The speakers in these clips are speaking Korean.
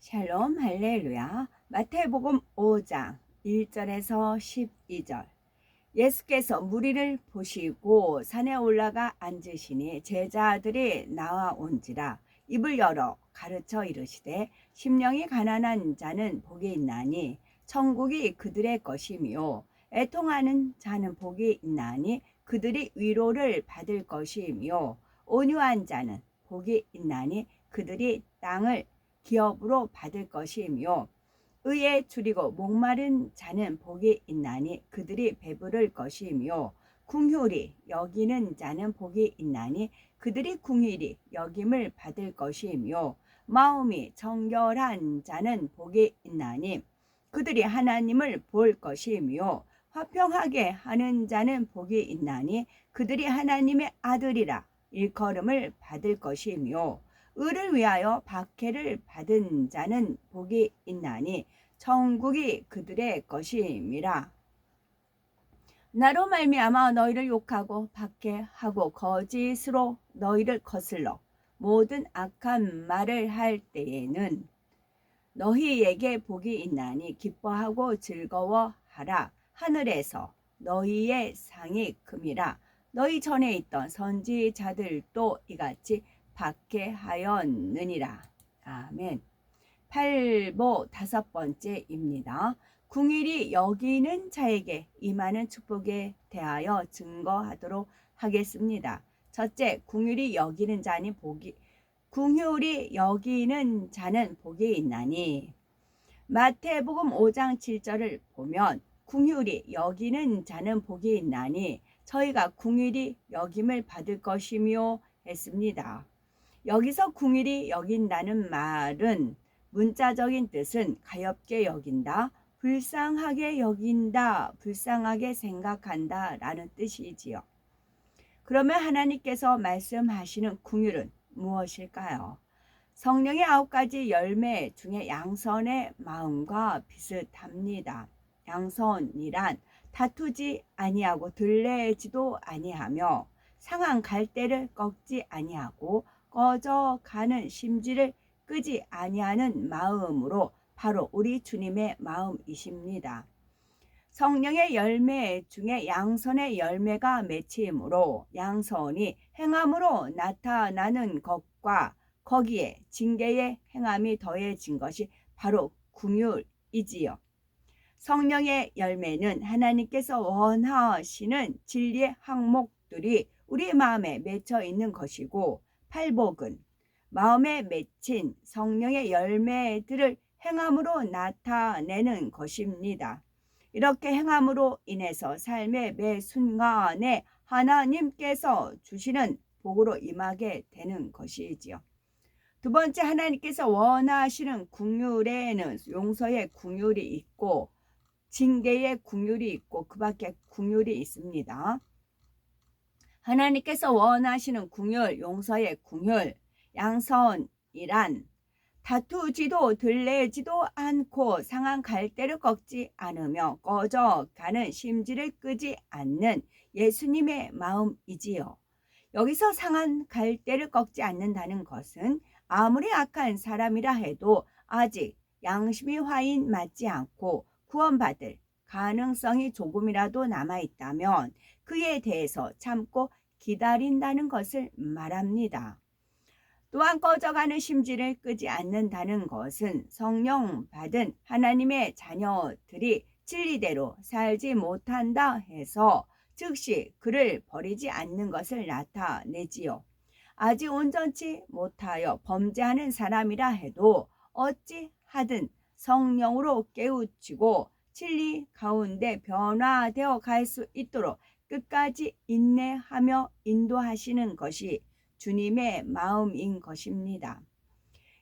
샬롬 할렐루야. 마태복음 5장 1절에서 12절. 예수께서 무리를 보시고 산에 올라가 앉으시니 제자들이 나와온지라 입을 열어 가르쳐 이르시되 심령이 가난한 자는 복이 있나니 천국이 그들의 것이며 애통하는 자는 복이 있나니 그들이 위로를 받을 것이며 온유한 자는 복이 있나니 그들이 땅을 기업으로 받을 것이며 의에 줄이고 목마른 자는 복이 있나니 그들이 배부를 것이며 궁휼히 여기는 자는 복이 있나니 그들이 궁휼히 여김을 받을 것이며 마음이 정결한 자는 복이 있나니 그들이 하나님을 볼 것이며 화평하게 하는 자는 복이 있나니 그들이 하나님의 아들이라 일컬음을 받을 것이며 의를 위하여 박해를 받은 자는 복이 있나니 천국이 그들의 것임이라. 나로 말미암아 너희를 욕하고 박해하고 거짓으로 너희를 거슬러 모든 악한 말을 할 때에는 너희에게 복이 있나니 기뻐하고 즐거워하라. 하늘에서 너희의 상이 큼이라. 너희 전에 있던 선지자들도 이같이 박해하였느니라. 아멘. 팔보 5번째입니다. 궁일이 여기는 자에게 임하는 축복에 대하여 증거하도록 하겠습니다. 첫째, 궁일이 여기는 자는 복이 있나니. 마태복음 5장 7절을 보면 궁휼히 여기는 자는 복이 있나니 저희가 궁휼히 여김을 받을 것이며 했습니다. 여기서 궁휼히 여긴다는 말은 문자적인 뜻은 가엾게 여긴다, 불쌍하게 여긴다, 불쌍하게 생각한다 라는 뜻이지요. 그러면 하나님께서 말씀하시는 궁휼은 무엇일까요? 성령의 9가지 열매 중에 양선의 마음과 비슷합니다. 양선이란 다투지 아니하고 들레지도 아니하며 상한 갈대를 꺾지 아니하고 꺼져가는 심지를 끄지 아니하는 마음으로 바로 우리 주님의 마음이십니다. 성령의 열매 중에 양선의 열매가 맺힘으로 양선이 행함으로 나타나는 것과 거기에 징계의 행함이 더해진 것이 바로 궁휼이지요. 성령의 열매는 하나님께서 원하시는 진리의 항목들이 우리 마음에 맺혀 있는 것이고, 팔복은 마음에 맺힌 성령의 열매들을 행함으로 나타내는 것입니다. 이렇게 행함으로 인해서 삶의 매 순간에 하나님께서 주시는 복으로 임하게 되는 것이지요. 두 번째, 하나님께서 원하시는 궁휼에는 용서의 궁휼이 있고 징계의 궁휼이 있고 그 밖에 궁휼이 있습니다. 하나님께서 원하시는 궁휼, 용서의 궁휼, 양선이란 다투지도 들레지도 않고 상한 갈대를 꺾지 않으며 꺼져가는 심지를 끄지 않는 예수님의 마음이지요. 여기서 상한 갈대를 꺾지 않는다는 것은 아무리 악한 사람이라 해도 아직 양심이 화인 맞지 않고 구원받을 가능성이 조금이라도 남아있다면 그에 대해서 참고 기다린다는 것을 말합니다. 또한 꺼져가는 심지를 끄지 않는다는 것은 성령 받은 하나님의 자녀들이 진리대로 살지 못한다 해서 즉시 그를 버리지 않는 것을 나타내지요. 아직 온전치 못하여 범죄하는 사람이라 해도 어찌하든 성령으로 깨우치고 진리 가운데 변화되어 갈 수 있도록 끝까지 인내하며 인도하시는 것이 주님의 마음인 것입니다.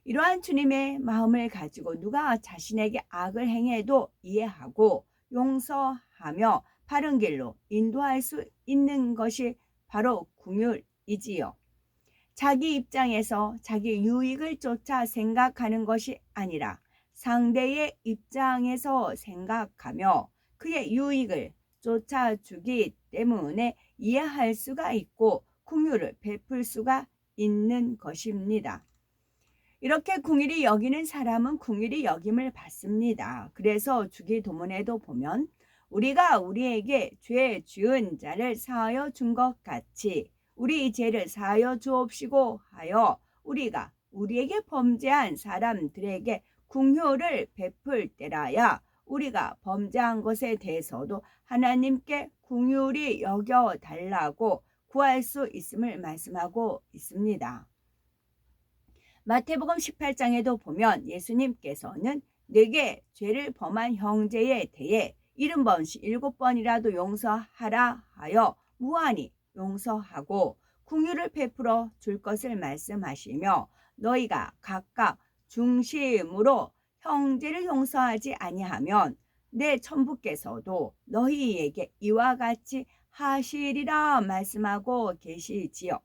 이러한 주님의 마음을 가지고 누가 자신에게 악을 행해도 이해하고 용서하며 바른 길로 인도할 수 있는 것이 바로 궁휼이지요. 자기 입장에서 자기 유익을 쫓아 생각하는 것이 아니라 상대의 입장에서 생각하며 그의 유익을 쫓아주기 때문에 이해할 수가 있고 궁휼을 베풀 수가 있는 것입니다. 이렇게 궁일이 여기는 사람은 궁일이 여김을 받습니다. 그래서 주기도문에도 보면 우리가 우리에게 죄 지은 자를 사하여 준 것 같이 우리 죄를 사하여 주옵시고 하여 우리가 우리에게 범죄한 사람들에게 긍휼을 베풀 때라야 우리가 범죄한 것에 대해서도 하나님께 긍휼히 여겨 달라고 구할 수 있음을 말씀하고 있습니다. 마태복음 18장에도 보면 예수님께서는 내게 죄를 범한 형제에 대해 70번씩 7번이라도 용서하라 하여 무한히 용서하고 긍휼을 베풀어 줄 것을 말씀하시며 너희가 각각 중심으로 형제를 용서하지 아니하면 내 천부께서도 너희에게 이와 같이 하시리라 말씀하고 계시지요.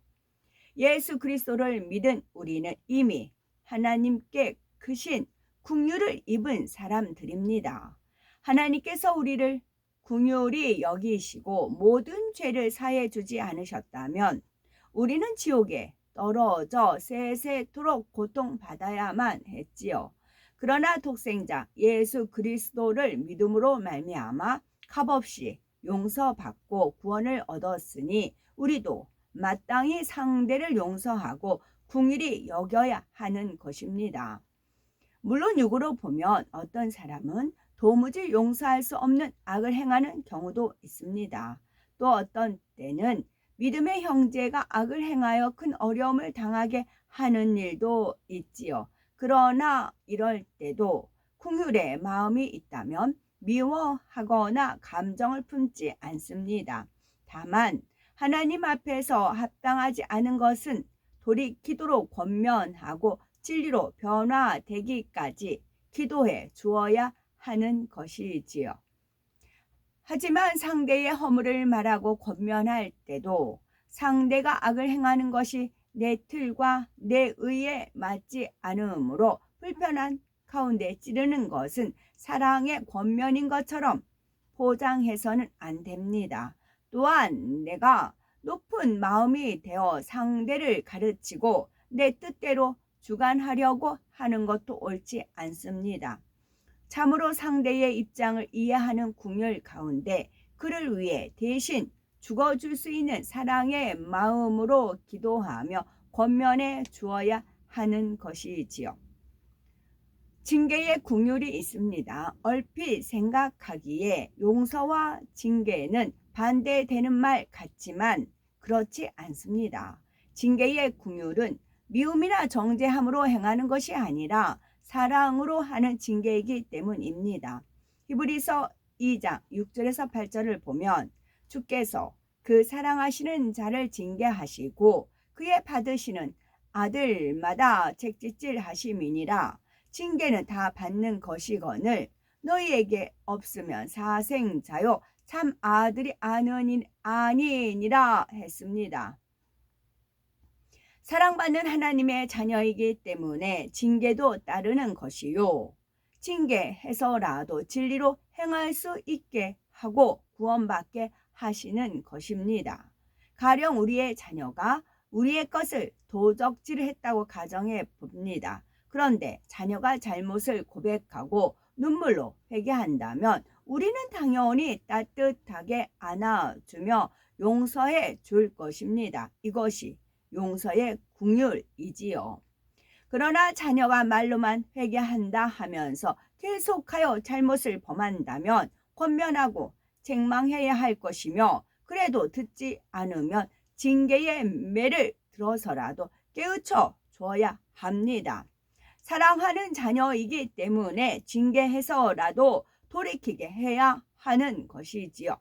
예수 그리스도를 믿은 우리는 이미 하나님께 크신 긍휼을 입은 사람들입니다. 하나님께서 우리를 긍휼히 여기시고 모든 죄를 사해 주지 않으셨다면 우리는 지옥에 떨어져 세세토록 고통받아야만 했지요. 그러나 독생자 예수 그리스도를 믿음으로 말미암아 값없이 용서받고 구원을 얻었으니 우리도 마땅히 상대를 용서하고 긍휼히 여겨야 하는 것입니다. 물론 육으로 보면 어떤 사람은 도무지 용서할 수 없는 악을 행하는 경우도 있습니다. 또 어떤 때는 믿음의 형제가 악을 행하여 큰 어려움을 당하게 하는 일도 있지요. 그러나 이럴 때도 긍휼의 마음이 있다면 미워하거나 감정을 품지 않습니다. 다만 하나님 앞에서 합당하지 않은 것은 돌이키도록 권면하고 진리로 변화되기까지 기도해 주어야 하는 것이지요. 하지만 상대의 허물을 말하고 권면할 때도 상대가 악을 행하는 것이 내 틀과 내 의에 맞지 않으므로 불편한 가운데 찌르는 것은 사랑의 권면인 것처럼 포장해서는 안 됩니다. 또한 내가 높은 마음이 되어 상대를 가르치고 내 뜻대로 주관하려고 하는 것도 옳지 않습니다. 참으로 상대의 입장을 이해하는 긍휼 가운데 그를 위해 대신 죽어줄 수 있는 사랑의 마음으로 기도하며 권면해 주어야 하는 것이지요. 징계의 긍휼이 있습니다. 얼핏 생각하기에 용서와 징계는 반대되는 말 같지만 그렇지 않습니다. 징계의 긍휼은 미움이나 정죄함으로 행하는 것이 아니라 사랑으로 하는 징계이기 때문입니다. 히브리서 2장 6절에서 8절을 보면 주께서 그 사랑하시는 자를 징계하시고 그의 받으시는 아들마다 책짓질 하심이니라. 징계는 다 받는 것이거늘 너희에게 없으면 사생자요 참 아들이 아니니라 했습니다. 사랑받는 하나님의 자녀이기 때문에 징계도 따르는 것이요. 징계해서라도 진리로 행할 수 있게 하고 구원받게 하시는 것입니다. 가령 우리의 자녀가 우리의 것을 도적질했다고 가정해 봅니다. 그런데 자녀가 잘못을 고백하고 눈물로 회개한다면 우리는 당연히 따뜻하게 안아주며 용서해 줄 것입니다. 이것이 용서의 긍휼이지요. 그러나 자녀가 말로만 회개한다 하면서 계속하여 잘못을 범한다면 권면하고 책망해야 할 것이며 그래도 듣지 않으면 징계의 매를 들어서라도 깨우쳐 줘야 합니다. 사랑하는 자녀이기 때문에 징계해서라도 돌이키게 해야 하는 것이지요.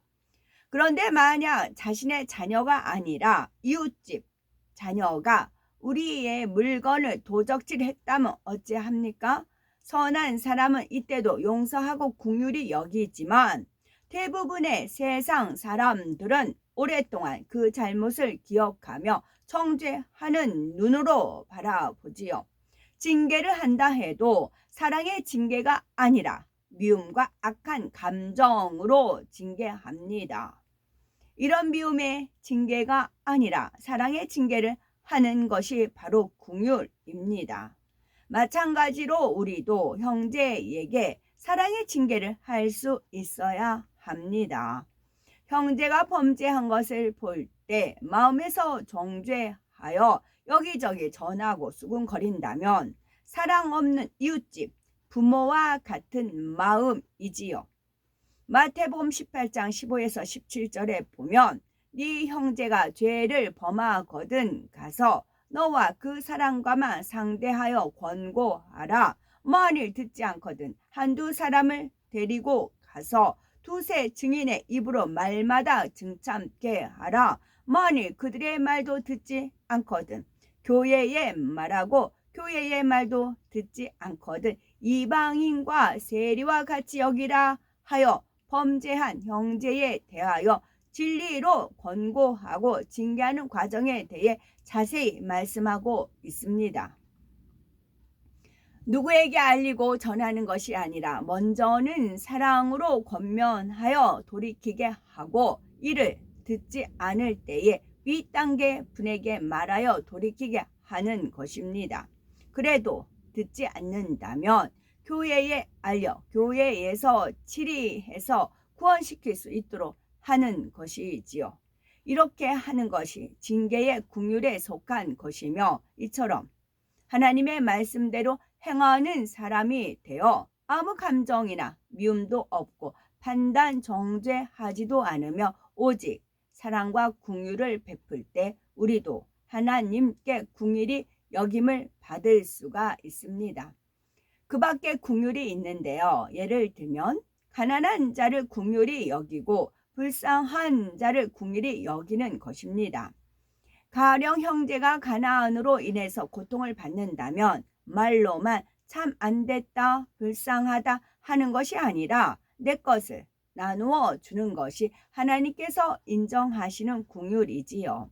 그런데 만약 자신의 자녀가 아니라 이웃집 자녀가 우리의 물건을 도적질했다면 어찌합니까? 선한 사람은 이때도 용서하고 긍휼히 여기지만 대부분의 세상 사람들은 오랫동안 그 잘못을 기억하며 정죄하는 눈으로 바라보지요. 징계를 한다 해도 사랑의 징계가 아니라 미움과 악한 감정으로 징계합니다. 이런 미움의 징계가 아니라 사랑의 징계를 하는 것이 바로 긍휼입니다. 마찬가지로 우리도 형제에게 사랑의 징계를 할 수 있어야 합니다. 형제가 범죄한 것을 볼 때 마음에서 정죄하여 여기저기 전하고 수군거린다면 사랑 없는 이웃집, 부모와 같은 마음이지요. 마태복음 18장 15에서 17절에 보면 네 형제가 죄를 범하거든 가서 너와 그 사람과만 상대하여 권고하라. 만일 듣지 않거든 한두 사람을 데리고 가서 두세 증인의 입으로 말마다 증참게 하라. 만일 그들의 말도 듣지 않거든 교회의 말하고 교회의 말도 듣지 않거든 이방인과 세리와 같이 여기라 하여 범죄한 형제에 대하여 진리로 권고하고 징계하는 과정에 대해 자세히 말씀하고 있습니다. 누구에게 알리고 전하는 것이 아니라 먼저는 사랑으로 권면하여 돌이키게 하고 이를 듣지 않을 때에 윗단계 분에게 말하여 돌이키게 하는 것입니다. 그래도 듣지 않는다면 교회에 알려 교회에서 치리해서 구원시킬 수 있도록 하는 것이지요. 이렇게 하는 것이 징계의 긍휼에 속한 것이며 이처럼 하나님의 말씀대로 행하는 사람이 되어 아무 감정이나 미움도 없고 판단 정죄하지도 않으며 오직 사랑과 긍휼을 베풀 때 우리도 하나님께 긍휼히 여김을 받을 수가 있습니다. 그 밖에 긍휼이 있는데요. 예를 들면 가난한 자를 긍휼히 여기고 불쌍한 자를 긍휼히 여기는 것입니다. 가령 형제가 가나안으로 인해서 고통을 받는다면 말로만 참 안됐다, 불쌍하다 하는 것이 아니라 내 것을 나누어 주는 것이 하나님께서 인정하시는 긍휼이지요.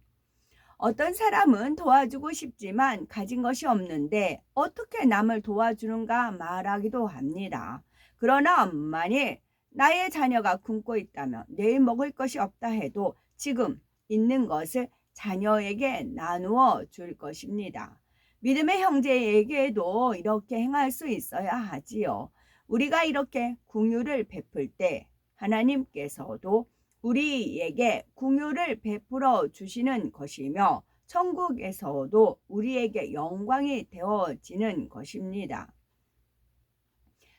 어떤 사람은 도와주고 싶지만 가진 것이 없는데 어떻게 남을 도와주는가 말하기도 합니다. 그러나 만일 나의 자녀가 굶고 있다면 내일 먹을 것이 없다 해도 지금 있는 것을 자녀에게 나누어 줄 것입니다. 믿음의 형제에게도 이렇게 행할 수 있어야 하지요. 우리가 이렇게 긍휼을 베풀 때 하나님께서도 우리에게 긍휼을 베풀어 주시는 것이며 천국에서도 우리에게 영광이 되어지는 것입니다.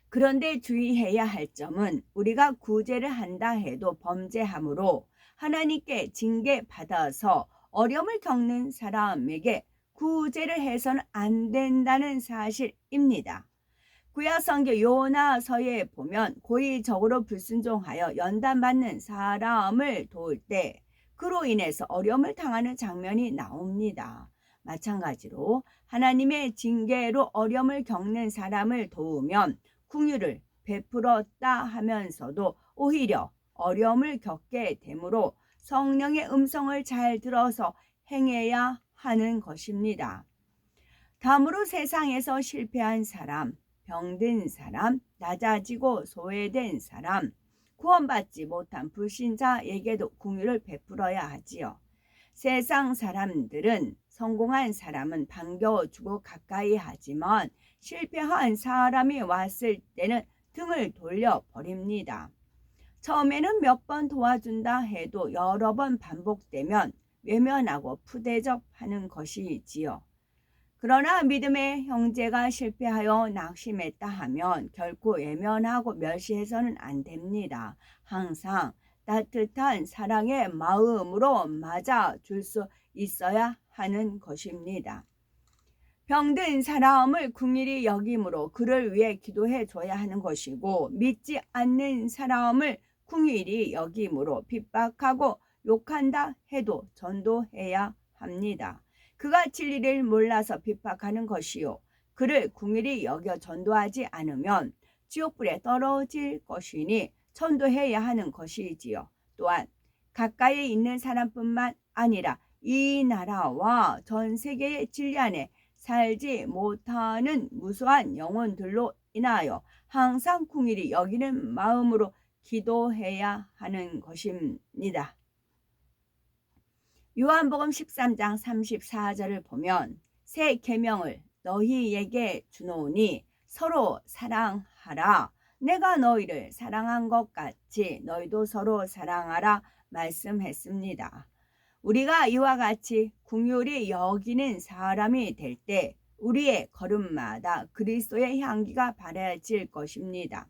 그런데 주의해야 할 점은 우리가 구제를 한다 해도 범죄함으로 하나님께 징계받아서 어려움을 겪는 사람에게 구제를 해서는 안 된다는 사실입니다. 구약성경 요나서에 보면 고의적으로 불순종하여 연단받는 사람을 도울 때 그로 인해서 어려움을 당하는 장면이 나옵니다. 마찬가지로 하나님의 징계로 어려움을 겪는 사람을 도우면 긍휼을 베풀었다 하면서도 오히려 어려움을 겪게 되므로 성령의 음성을 잘 들어서 행해야 하는 것입니다. 다음으로 세상에서 실패한 사람, 병든 사람, 낮아지고 소외된 사람, 구원받지 못한 불신자에게도 긍휼을 베풀어야 하지요. 세상 사람들은 성공한 사람은 반겨주고 가까이 하지만 실패한 사람이 왔을 때는 등을 돌려버립니다. 처음에는 몇 번 도와준다 해도 여러 번 반복되면 외면하고 푸대접하는 것이지요. 그러나 믿음의 형제가 실패하여 낙심했다 하면 결코 외면하고 멸시해서는 안 됩니다. 항상 따뜻한 사랑의 마음으로 맞아줄 수 있어야 하는 것입니다. 병든 사람을 긍휼히 여김으로 그를 위해 기도해 줘야 하는 것이고 믿지 않는 사람을 긍휼히 여김으로 핍박하고 욕한다 해도 전도해야 합니다. 그가 진리를 몰라서 핍박하는 것이요 그를 긍휼히 여겨 전도하지 않으면 지옥불에 떨어질 것이니 전도해야 하는 것이지요. 또한 가까이 있는 사람뿐만 아니라 이 나라와 전 세계의 진리 안에 살지 못하는 무수한 영혼들로 인하여 항상 긍휼히 여기는 마음으로 기도해야 하는 것입니다. 요한복음 13장 34절을 보면 새 계명을 너희에게 주노니 서로 사랑하라. 내가 너희를 사랑한 것 같이 너희도 서로 사랑하라 말씀했습니다. 우리가 이와 같이 긍휼히 여기는 사람이 될 때 우리의 걸음마다 그리스도의 향기가 바라질 것입니다.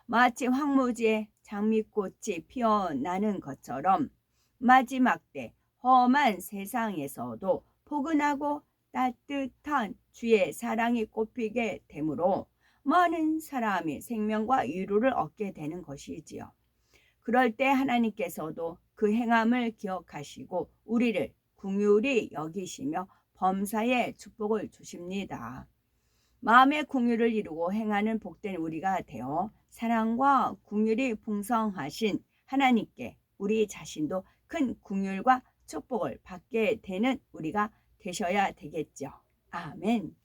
마치 황무지에 장미꽃이 피어나는 것처럼 마지막 때 험한 세상에서도 포근하고 따뜻한 주의 사랑이 꽃피게 되므로 많은 사람이 생명과 위로를 얻게 되는 것이지요. 그럴 때 하나님께서도 그 행함을 기억하시고 우리를 긍휼히 여기시며 범사에 축복을 주십니다. 마음의 긍휼을 이루고 행하는 복된 우리가 되어 사랑과 긍휼이 풍성하신 하나님께 우리 자신도 큰 긍휼과 축복을 받게 되는 우리가 되셔야 되겠죠. 아멘.